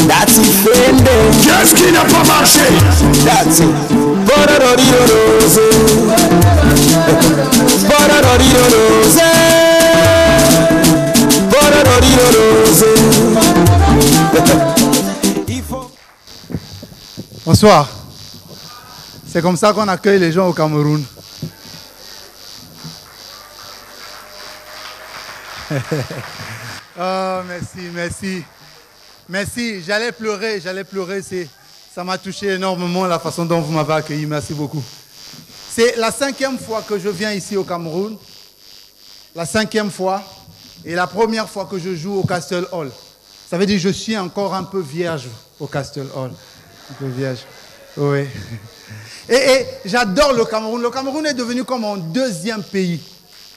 That's it, Fende. Qu'est-ce qui n'a pas marché? That's it. Bororororose. Bororororose. Bororororose. Bonsoir. C'est comme ça qu'on accueille les gens au Cameroun. Oh, merci. Merci, j'allais pleurer. Ça m'a touché énormément la façon dont vous m'avez accueilli. Merci beaucoup. C'est la 5e fois que je viens ici au Cameroun. La 5e fois. Et la première fois que je joue au Castle Hall. Ça veut dire que je suis encore un peu vierge au Castle Hall. Un peu vierge. Oui. Et j'adore le Cameroun. Le Cameroun est devenu comme mon deuxième pays.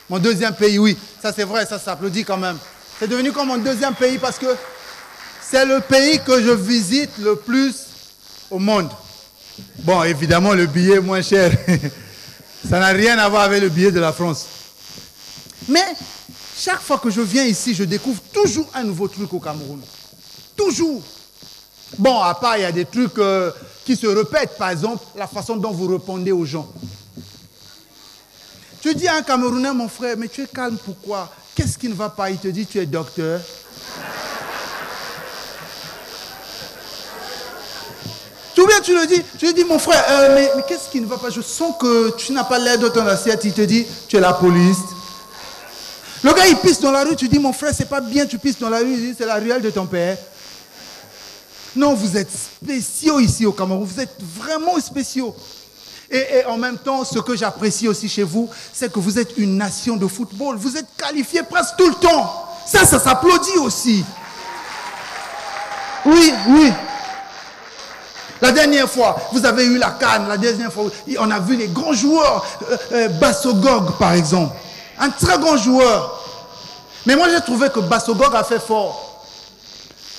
Mon deuxième pays, oui. Ça c'est vrai, ça s'applaudit quand même. C'est devenu comme mon deuxième pays parce que c'est le pays que je visite le plus au monde. Bon, évidemment, le billet est moins cher. Ça n'a rien à voir avec le billet de la France. Mais chaque fois que je viens ici, je découvre toujours un nouveau truc au Cameroun. Toujours. Bon, à part, il y a des trucs qui se répètent. Par exemple, la façon dont vous répondez aux gens. Tu dis à un Camerounais, mon frère, mais tu es calme, pourquoi? Qu'est-ce qui ne va pas? Il te dit, tu es docteur. Ou bien tu lui dis, mon frère, mais qu'est-ce qui ne va pas? Je sens que tu n'as pas l'air de ton assiette. Il te dit, tu es la police. Le gars, il pisse dans la rue, tu dis, mon frère, c'est pas bien, tu pisses dans la rue. Il dit, c'est la ruelle de ton père. Non, vous êtes spéciaux ici au Cameroun. Vous êtes vraiment spéciaux. Et en même temps, ce que j'apprécie aussi chez vous, c'est que vous êtes une nation de football. Vous êtes qualifiés presque tout le temps. Ça s'applaudit aussi. Oui. La dernière fois, vous avez eu la CAN. La dernière fois, on a vu les grands joueurs. Bassogog, par exemple. Un très grand joueur. Mais moi, j'ai trouvé que Bassogog a fait fort.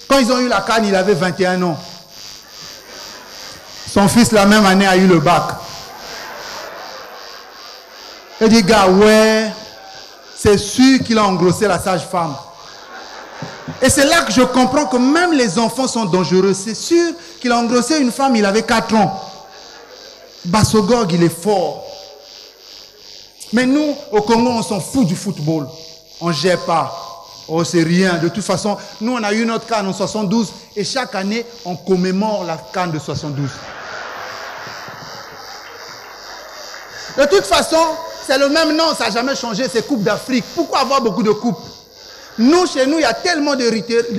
Quand ils ont eu la CAN, il avait 21 ans. Son fils, la même année, a eu le bac. Il dit, gars, ouais, c'est sûr qu'il a engrossé la sage-femme. Et c'est là que je comprends que même les enfants sont dangereux. C'est sûr qu'il a engrossé une femme, il avait 4 ans. Bassogog, il est fort. Mais nous, au Congo, on s'en fout du football. On ne gère pas. Oh, c'est rien. De toute façon, nous, on a eu notre CAN en 72 et chaque année, on commémore la CAN de 72. De toute façon, c'est le même nom, ça n'a jamais changé, c'est Coupe d'Afrique. Pourquoi avoir beaucoup de coupes? Nous, chez nous, il y a tellement de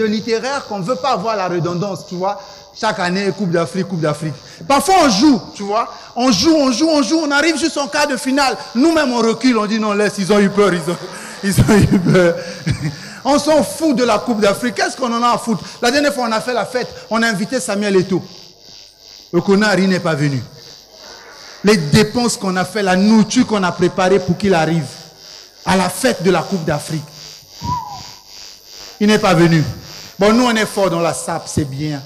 littéraires qu'on ne veut pas avoir la redondance, tu vois. Chaque année, Coupe d'Afrique, Coupe d'Afrique. Parfois, on joue, tu vois. On joue, on arrive jusqu'en quart de finale. Nous-mêmes, on recule, on dit non, laisse, ils ont eu peur, ils ont eu peur. On s'en fout de la Coupe d'Afrique. Qu'est-ce qu'on en a à foutre? La dernière fois, on a fait la fête, on a invité Samuel Eto'o. Le Konari n'est pas venu. Les dépenses qu'on a fait, la nourriture qu'on a préparée pour qu'il arrive à la fête de la Coupe d'Afrique. Il n'est pas venu. Bon, nous, on est forts dans la SAP, c'est bien.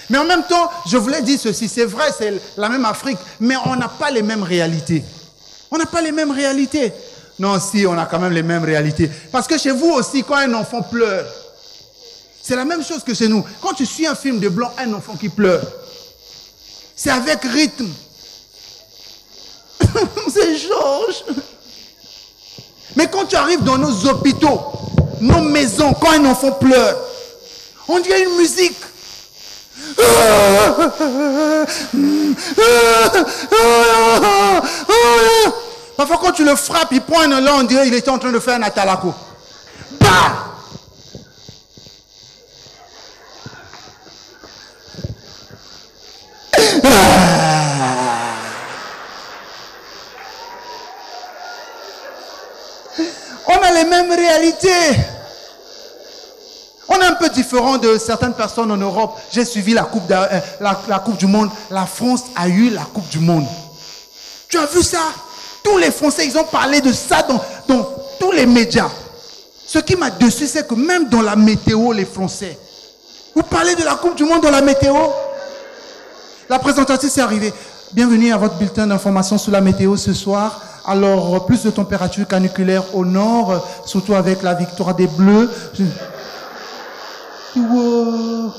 Mais en même temps, je voulais dire ceci, c'est vrai, c'est la même Afrique, mais on n'a pas les mêmes réalités. On n'a pas les mêmes réalités. Non, si, on a quand même les mêmes réalités. Parce que chez vous aussi, quand un enfant pleure, c'est la même chose que chez nous. Quand tu suis un film de blanc, un enfant qui pleure, c'est avec rythme. C'est Georges. Mais quand tu arrives dans nos hôpitaux, nos maisons, quand un enfant pleure, on dirait une musique. Parfois quand tu le frappes, il prend un élan, on dirait qu'il était en train de faire un atalako. Bah! On a les mêmes réalités. On est un peu différent de certaines personnes en Europe. J'ai suivi la coupe du Monde. La France a eu la Coupe du Monde. Tu as vu ça? Tous les Français, ils ont parlé de ça dans tous les médias. Ce qui m'a déçu, c'est que même dans la météo, les Français, vous parlez de la Coupe du Monde dans la météo? La présentatrice est arrivée. Bienvenue à votre bulletin d'information sur la météo ce soir. Alors, plus de température caniculaire au nord, surtout avec la victoire des Bleus. Wow.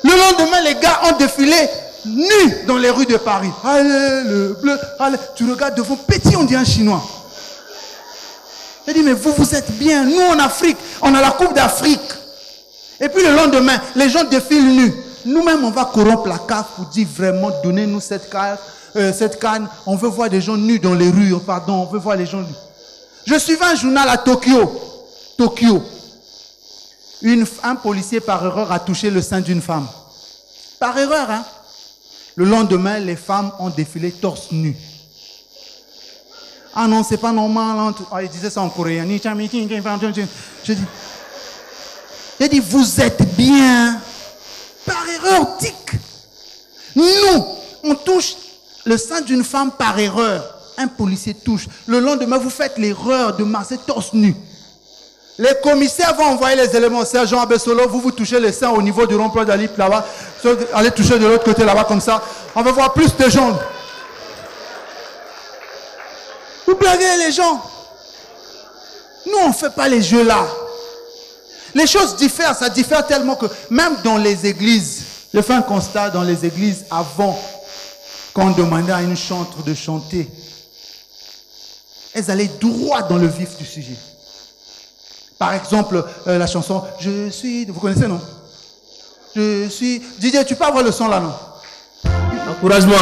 Le lendemain, les gars ont défilé nus dans les rues de Paris. Allez, le bleu, allez. Tu regardes devant, petit, on dit un Chinois. J'ai dit, mais vous êtes bien. Nous, en Afrique, on a la Coupe d'Afrique. Et puis le lendemain, les gens défilent nus. Nous-mêmes, on va corrompre la CAF pour dire vraiment, donnez-nous cette canne. On veut voir des gens nus dans les rues. Pardon, on veut voir les gens nus. Je suivais un journal à Tokyo. Un policier, par erreur, a touché le sein d'une femme. Par erreur, hein. Le lendemain, les femmes ont défilé torse nu. Ah non, c'est pas normal. Ah, il disait ça en coréen. J'ai dit, vous êtes bien. Par erreur, tic. Nous, on touche le sein d'une femme par erreur. Un policier touche. Le lendemain, vous faites l'erreur de marcher torse nu. Les commissaires vont envoyer les éléments. Sergent Abessolo, vous touchez le sein au niveau du rond-point d'Alip là-bas. Allez toucher de l'autre côté là-bas comme ça. On va voir plus de gens. Vous blaguez les gens. Nous, on ne fait pas les jeux là. Les choses diffèrent, ça diffère tellement que même dans les églises, je fais un constat dans les églises avant qu'on demandait à une chanteuse de chanter. Elles allaient droit dans le vif du sujet. Par exemple, la chanson « Je suis », vous connaissez, non? Je suis... Didier, tu peux avoir le son là, non? Encouragement.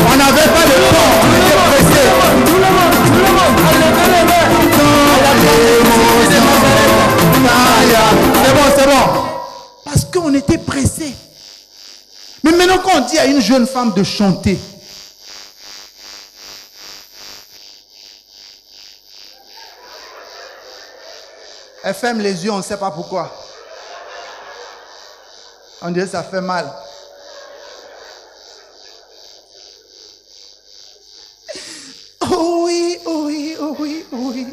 On n'avait pas de temps, on était pressés. Tout le monde, levez les mains. C'est bon. Parce qu'on était pressés. Mais maintenant, quand on dit à une jeune femme de chanter, elle ferme les yeux, on ne sait pas pourquoi. On dirait que ça fait mal. Oh oui, oh oui, oh oui, oh oui.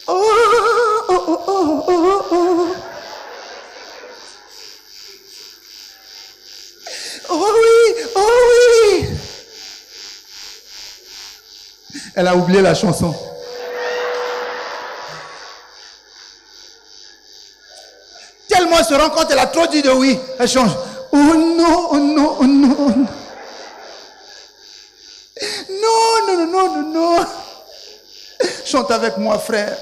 Oh, oh, oh, oh, oh, oh. Oh oui, oh oui. Elle a oublié la chanson. Tellement elle se rend compte, elle a trop dit de oui. Elle change. Oh non, oh non, oh non. Non. Chante avec moi, frère.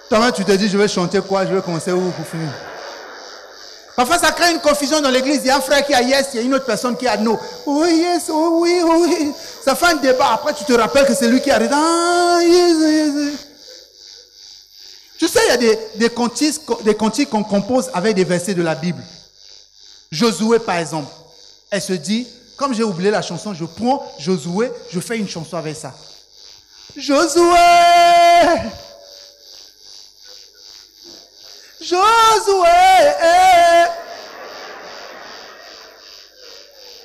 Toi-même, tu te dis, je vais chanter quoi? Je vais commencer où pour finir? Parfois, ça crée une confusion dans l'église. Il y a un frère qui a yes, il y a une autre personne qui a no. Oh yes, oh oui, oh oui. Ça fait un débat. Après, tu te rappelles que c'est lui qui a dit, ah yes. Tu sais, il y a des cantiques qu'on compose avec des versets de la Bible. Josué, par exemple. Elle se dit, comme j'ai oublié la chanson, je prends Josué, je fais une chanson avec ça. Josué!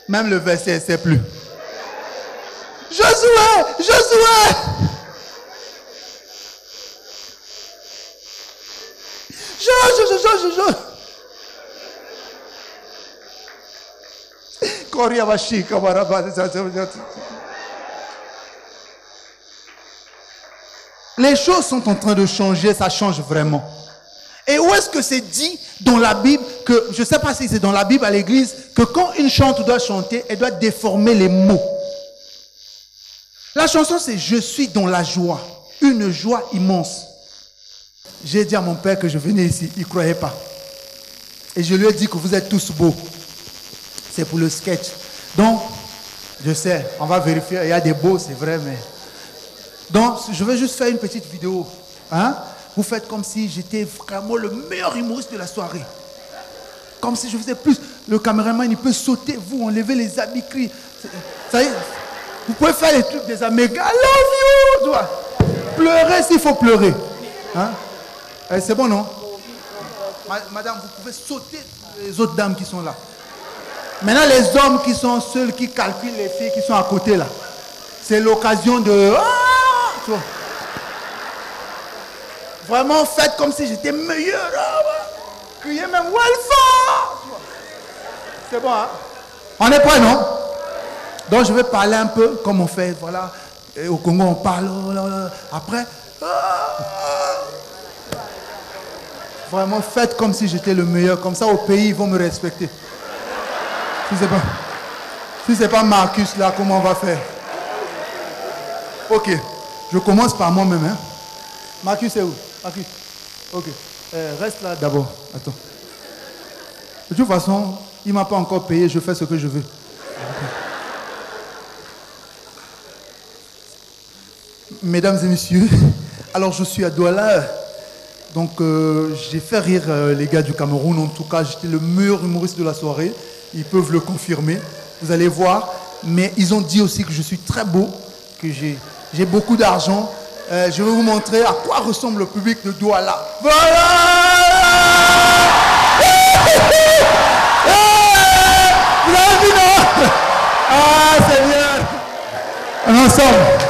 Même le verset, elle ne sait plus. Josué! Les choses sont en train de changer, ça change vraiment. Et où est-ce que c'est dit dans la Bible que, je ne sais pas si c'est dans la Bible à l'église, que quand une chante doit chanter, elle doit déformer les mots. La chanson c'est « Je suis dans la joie », une joie immense. J'ai dit à mon père que je venais ici, il ne croyait pas. Et je lui ai dit que vous êtes tous beaux. C'est pour le sketch. Donc, je sais, on va vérifier, il y a des beaux, c'est vrai, mais... Donc, je vais juste faire une petite vidéo. Hein? Vous faites comme si j'étais vraiment le meilleur humoriste de la soirée. Comme si je faisais plus. Le caméraman, il peut sauter, vous, enlever les habits, crier. Ça y est, vous pouvez faire les trucs des Américains. I love you! Pleurer s'il faut pleurer. Hein? C'est bon, non? Madame, vous pouvez sauter les autres dames qui sont là. Maintenant, les hommes qui sont seuls, qui calculent les filles qui sont à côté là. C'est l'occasion de... Ah, tu vois. Vraiment, faites comme si j'étais meilleur. Criez même Walfa. C'est bon, hein? On est prêt, non? Donc je vais parler un peu comme on fait, voilà. Et au Congo, on parle. Après, vraiment, faites comme si j'étais le meilleur. Comme ça, au pays, ils vont me respecter. Si c'est pas Marcus là, comment on va faire? Ok, je commence par moi-même. Hein. Marcus est où? Marcus. Ok. Reste là d'abord. Attends. De toute façon, il ne m'a pas encore payé, je fais ce que je veux. Mesdames et messieurs, alors je suis à Douala. Donc j'ai fait rire les gars du Cameroun. En tout cas, j'étais le meilleur humoriste de la soirée. Ils peuvent le confirmer. Vous allez voir. Mais ils ont dit aussi que je suis très beau, que j'ai beaucoup d'argent. Je vais vous montrer à quoi ressemble le public de Douala. Voilà! Vous avez vu, non? Ah, c'est bien! Ensemble.